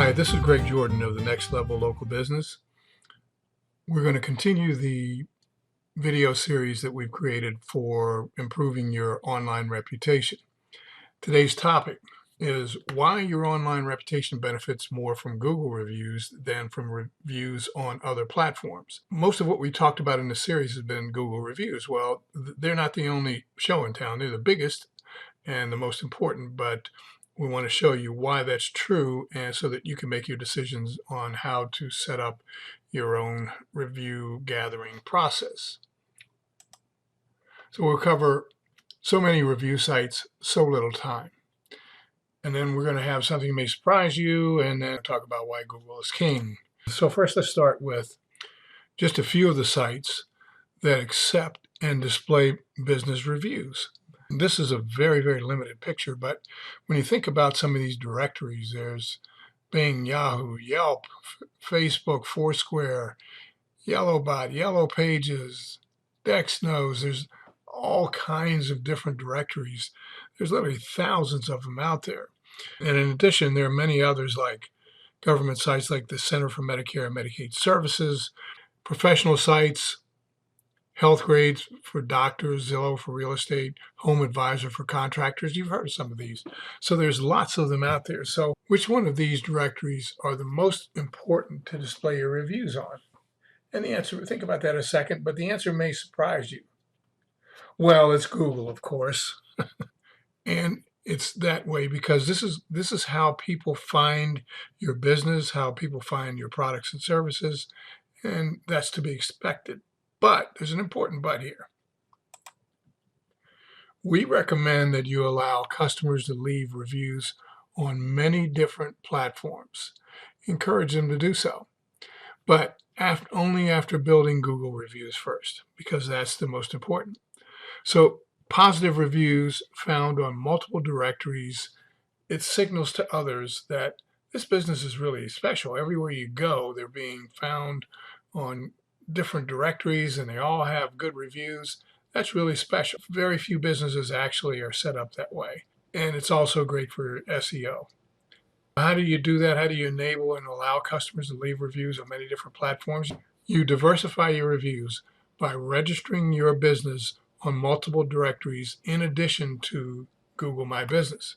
Hi, this is Greg Jordan of the Next Level Local Business. We're going to continue the video series that we've created for improving your online reputation. Today's topic is why your online reputation benefits more from Google reviews than from reviews on other platforms. Most of what we talked about in the series has been Google reviews. Well, they're not the only show in town. They're the biggest and the most important, but we want to show you why that's true, and so that you can make your decisions on how to set up your own review gathering process. So we'll cover so many review sites, so little time. And then we're going to have something that may surprise you, and then talk about why Google is king. So first, let's start with just a few of the sites that accept and display business reviews. This is a very, very limited picture, but when you think about some of these directories, there's Bing, Yahoo, Yelp, Facebook, Foursquare, Yellowbot, Yellow Pages, Dexnos. There's all kinds of different directories. There's literally thousands of them out there. And in addition, there are many others like government sites like the Center for Medicare and Medicaid Services, professional sites, Health Grades for doctors, Zillow for real estate, Home Advisor for contractors. You've heard of some of these. So there's lots of them out there. So which one of these directories are the most important to display your reviews on? And the answer, think about that a second, but the answer may surprise you. Well, it's Google, of course. And it's that way because this is how people find your business, how people find your products and services, and that's to be expected. But there's an important but here. We recommend that you allow customers to leave reviews on many different platforms. Encourage them to do so, but only after building Google reviews first, because that's the most important. So positive reviews found on multiple directories, it signals to others that this business is really special. Everywhere you go, they're being found on different directories and they all have good reviews. That's really special. Very few businesses actually are set up that way. And it's also great for SEO. How do you do that? How do you enable and allow customers to leave reviews on many different platforms? You diversify your reviews by registering your business on multiple directories in addition to Google My Business.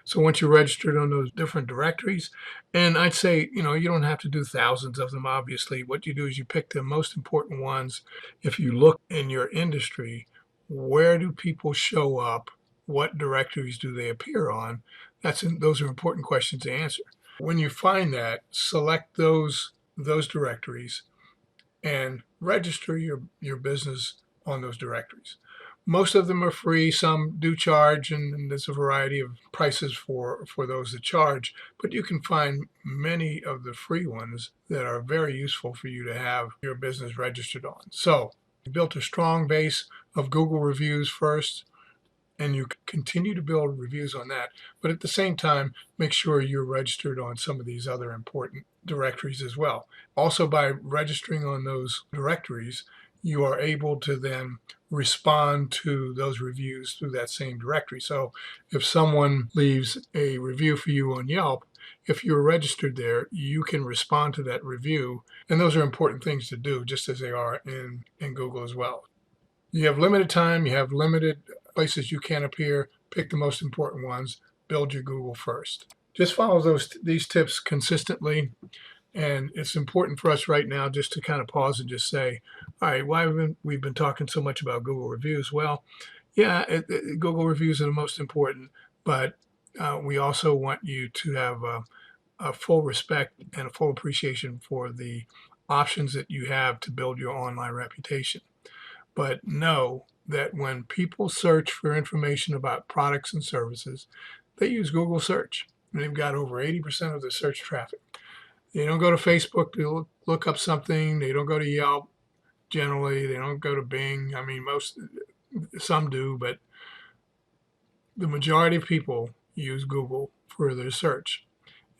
So once you're registered on those different directories, and I'd say, you don't have to do thousands of them, obviously. What you do is you pick the most important ones. If you look in your industry, where do people show up? What directories do they appear on? Those are important questions to answer. When you find that, select those directories and register your business on those directories. Most of them are free. Some do charge, and there's a variety of prices for those that charge. But you can find many of the free ones that are very useful for you to have your business registered on. So you built a strong base of Google reviews first, and you continue to build reviews on that. But at the same time, make sure you're registered on some of these other important directories as well. Also, by registering on those directories, you are able to then respond to those reviews through that same directory. So if someone leaves a review for you on Yelp, if you're registered there, you can respond to that review. And those are important things to do, just as they are in Google as well. You have limited time, you have limited places you can appear. Pick the most important ones, build your Google first. Just follow these tips consistently. And it's important for us right now just to kind of pause and just say, all right, why have we've been talking so much about Google reviews? Well, yeah, Google reviews are the most important, but we also want you to have a full respect and a full appreciation for the options that you have to build your online reputation. But know that when people search for information about products and services, they use Google search. And they've got over 80% of the search traffic. They don't go to Facebook to look up something. They don't go to Yelp generally. They don't go to Bing. I mean, some do, but the majority of people use Google for their search.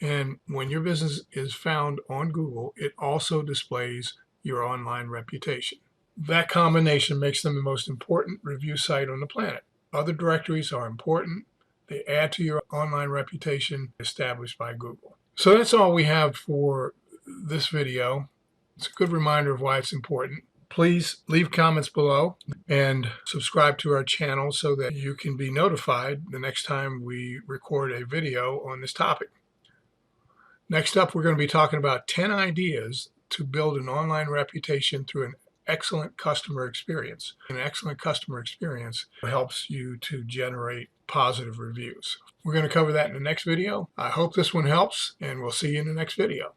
And when your business is found on Google, it also displays your online reputation. That combination makes them the most important review site on the planet. Other directories are important. They add to your online reputation established by Google. So that's all we have for this video. It's a good reminder of why it's important. Please leave comments below and subscribe to our channel so that you can be notified the next time we record a video on this topic. Next up, we're going to be talking about 10 ideas to build an online reputation through an excellent customer experience. An excellent customer experience helps you to generate positive reviews. We're going to cover that in the next video. I hope this one helps, and we'll see you in the next video.